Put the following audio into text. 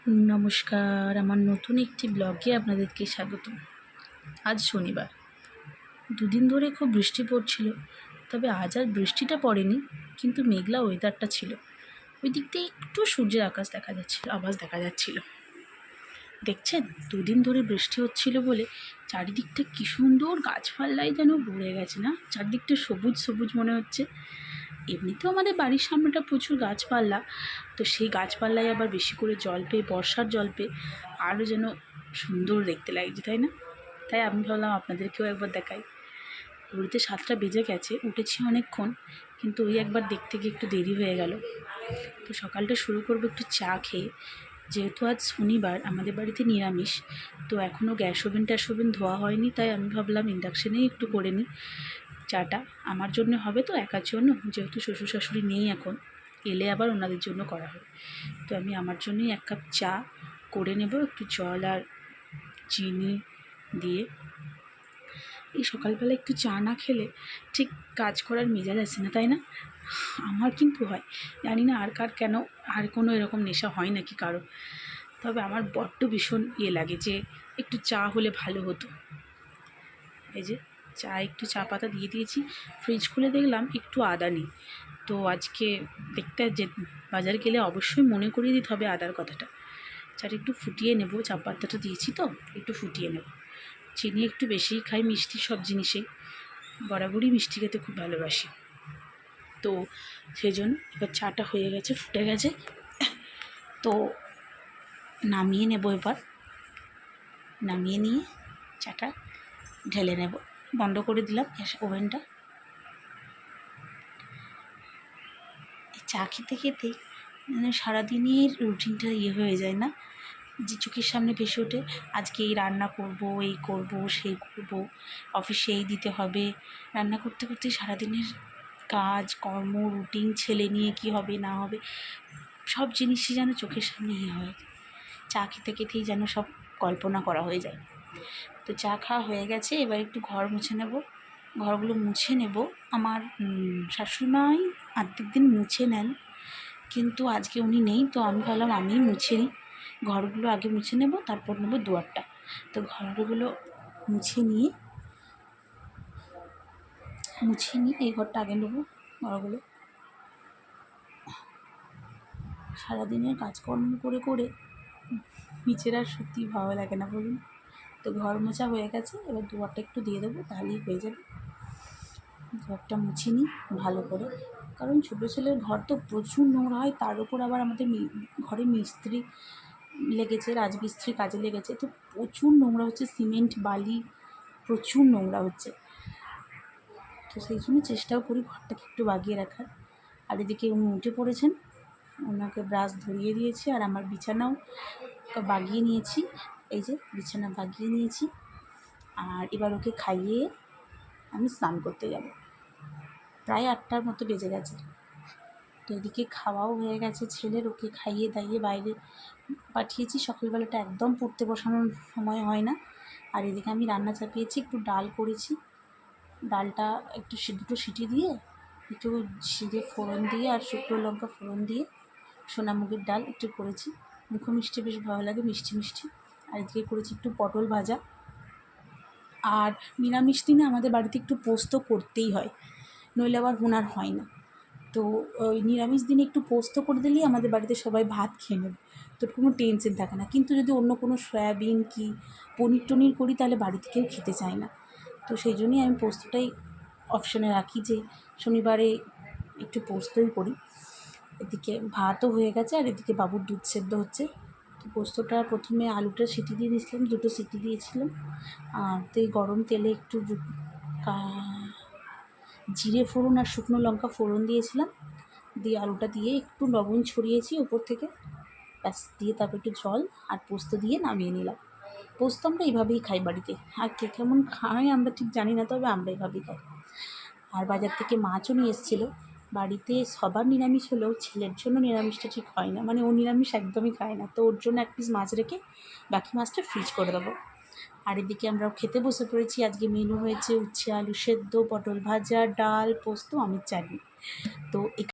নমস্কার, আমার নতুন একটি ব্লগে আপনাদেরকে স্বাগত। আজ শনিবার, দুদিন ধরে খুব বৃষ্টি পড়ছিল, তবে আজ আর বৃষ্টিটা পড়েনি, কিন্তু মেঘলা ওয়েদারটা ছিল। ওই দিক দিয়ে একটু সূর্যের আভাস দেখা যাচ্ছিল। দেখছেন, দুদিন ধরে বৃষ্টি হচ্ছিল বলে চারিদিকটা কী সুন্দর গাছপাল্লায় যেন ভরে গেছে না, চারদিকটা সবুজ সবুজ মনে হচ্ছে। এমনিতেও আমাদের বাড়ির সামনেটা প্রচুর গাছপালা, তো সেই গাছপাল্লায় আবার বেশি করে জল পেয়ে, বর্ষার জল পেয়ে আরও যেন সুন্দর দেখতে লাগছে, তাই না? তাই আমি ভাবলাম আপনাদেরকেও একবার দেখাই। ঘড়িতে 7টা বেজে গেছে, উঠেছি অনেকক্ষণ, কিন্তু ওই একবার দেখতে গিয়ে একটু দেরি হয়ে গেল। তো সকালটা শুরু করবো একটু চা খেয়ে। যেহেতু আজ শনিবার, আমাদের বাড়িতে নিরামিষ, তো এখনও গ্যাস ওভেন ধোয়া হয়নি, তাই আমি ভাবলাম ইন্ডাকশানেই একটু করে নিই চাটা। আমার জন্য হবে তো, একার জন্য, যেহেতু শ্বশুর শাশুড়ি নেই এখন, এলে আবার ওনাদের জন্য করা হবে। তো আমি আমার জন্যই 1 কাপ চা করে নেব, একটু জল আর চিনি দিয়ে। এই সকালবেলা একটু চা না খেলে ঠিক কাজ করার মেজাজ আসে না, তাই না? আমার কিন্তু হয়, জানি না আর কার কেন, আর কোনো এরকম নেশা হয় নাকি কারো, তবে আমার বড্ড ভীষণ লাগে যে একটু চা হলে ভালো হতো। এই যে একটু চা পাতা দিয়ে দিয়েছি। ফ্রিজ খুলে দেখলাম একটু আদা নেই, তো আজকে দেখতে বাজারে গেলে অবশ্যই মনে করিয়ে দিতে হবে আদার কথাটা। চাটা একটু ফুটিয়ে নেব, চা পাতাটা দিয়েছি তো একটু ফুটিয়ে নেব। চিনি একটু বেশিই খাই মিষ্টি সব জিনিসেই, বরাবরই মিষ্টি খেতে খুব ভালোবাসি। তো সেই জন্য এবার চাটা হয়ে গেছে, ফুটে গেছে, তো নামিয়ে নেব। এবার নামিয়ে নিয়ে চাটা ঢেলে নেব। বন্ধ করে দিলাম গ্যাস ওভেনটা। চা খেতে খেতে মানে সারাদিনের রুটিনটা হয়ে যায় না, যে চোখের সামনে ভেসে ওঠে আজকে এই রান্না করব, এই করব, সেই করব, অফিসে এই দিতে হবে। রান্না করতে করতে সারাদিনের কাজ কর্ম রুটিন, ছেলে নিয়ে কি হবে না হবে, সব জিনিসই যেন চোখের সামনে হয়। চা খেতে খেতেই যেন সব কল্পনা করা হয়ে যায়। তো চা খাওয়া হয়ে গেছে, এবার একটু ঘর মুছে নেব, ঘরগুলো মুছে নেব। আমার শাশুড়িমাই আর্ধেক দিন মুছে নেন, কিন্তু আজকে উনি নেই, তো আমি ভাবলাম আমিই মুছে নিই। ঘরগুলো আগে মুছে নেব, তারপর নেব দুয়ারটা। তো ঘরগুলো মুছে নিয়ে এই ঘরটা আগে নেব। ঘরগুলো সারাদিনের কাজকর্ম করে করে নিচের আর সত্যিই ভালো লাগে না, বলুন। তো ঘর মোছা হয়ে গেছে, এবার দুয়ারটা একটু দিয়ে দেবো, তাহলেই হয়ে যাবে। ঘরটা মুছে নিই ভালো করে, কারণ ছোটো ছেলের ঘর তো প্রচুর নোংরা হয়, তার উপর আবার আমাদের ঘরে মিস্ত্রি লেগেছে, রাজমিস্ত্রি কাজে লেগেছে, তো প্রচুর নোংরা হচ্ছে, সিমেন্ট বালি প্রচুর নোংরা হচ্ছে। তো সেই জন্য চেষ্টাও করি ঘরটাকে একটু বাগিয়ে রাখার। আর এদিকে উনি উঠে পড়েছেন, ওনাকে ব্রাশ ধরিয়ে দিয়েছি, আর আমার বিছানাও বাগিয়ে নিয়েছি। এই যে বিছানা বাগিয়ে নিয়েছি, আর এবার ওকে খাইয়ে আমি স্নান করতে যাব। প্রায় 8টার মতো বেজে গেছে। তো এদিকে খাওয়াও হয়ে গেছে ছেলের, ওকে খাইয়ে দাইয়ে বাইরে পাঠিয়েছি। সকালবেলাটা একদম পড়তে বসানোর সময় হয় না। আর এদিকে আমি রান্না চাপিয়েছি, একটু ডাল করেছি। ডালটা একটু দুটো সিটি দিয়ে, একটু জিরে ফোড়ন দিয়ে আর শুকনো লঙ্কা ফোড়ন দিয়ে সোনামুগের ডাল একটু করেছি। মুখো মিষ্টি বেশ ভালো লাগে, মিষ্টি মিষ্টি। আর এদিকে করেছি একটু পটল ভাজা। আর নিরামিষ দিনে আমাদের বাড়িতে একটু পোস্ত করতেই হয়, নইলে আবার হুনার হয় না। তো ওই নিরামিষ দিনে একটু পোস্ত করে দিলেই আমাদের বাড়িতে সবাই ভাত খেয়ে নেবে, তো কোনো টেনশন থাকে না। কিন্তু যদি অন্য কোনো সয়াবিন কি পনির টনির করি, তাহলে বাড়িতে কেউ খেতে চায় না। তো সেই জন্যই আমি পোস্তটাই অপশানে রাখি, যে শনিবারে একটু পোস্তই করি। এদিকে ভাতও হয়ে গেছে, আর এদিকে বাবুর দুধ সেদ্ধ হচ্ছে। তো পোস্তটা প্রথমে আলুটা সিটি দিয়ে দিয়েছিলাম, 2টো সিটি দিয়েছিলাম। আর তো এই গরম তেলে একটু জিরে ফোড়ন আর শুকনো লঙ্কা ফোড়ন দিয়েছিলাম, দিয়ে আলুটা দিয়ে একটু লবণ ছড়িয়েছি উপর থেকে, ব্যাস, দিয়ে তারপর একটু জল আর পোস্ত দিয়ে নামিয়ে নিলাম। পোস্ত আমরা এইভাবেই খাই বাড়িতে, আর কে কেমন খাই আমরা ঠিক জানি না, তবে আমরা এইভাবেই খাই। আর বাজার থেকে মাছও নিয়ে এসেছিলো। বাড়িতে সবার নিরামিষ হলেও ছেলের জন্য নিরামিষটা ঠিক হয় না, মানে ও নিরামিষ একদমই খায় না, তো ওর জন্য 1 পিস মাছ রেখে বাকি মাছটা ফ্রিজ করে দেবো। আর এদিকে আমরাও খেতে বসে পড়েছি। আজকে মেনু হয়েছে উচ্ছে আলু সেদ্ধ, পটল ভাজা, ডাল, পোস্ত, আমের চাটনি। তো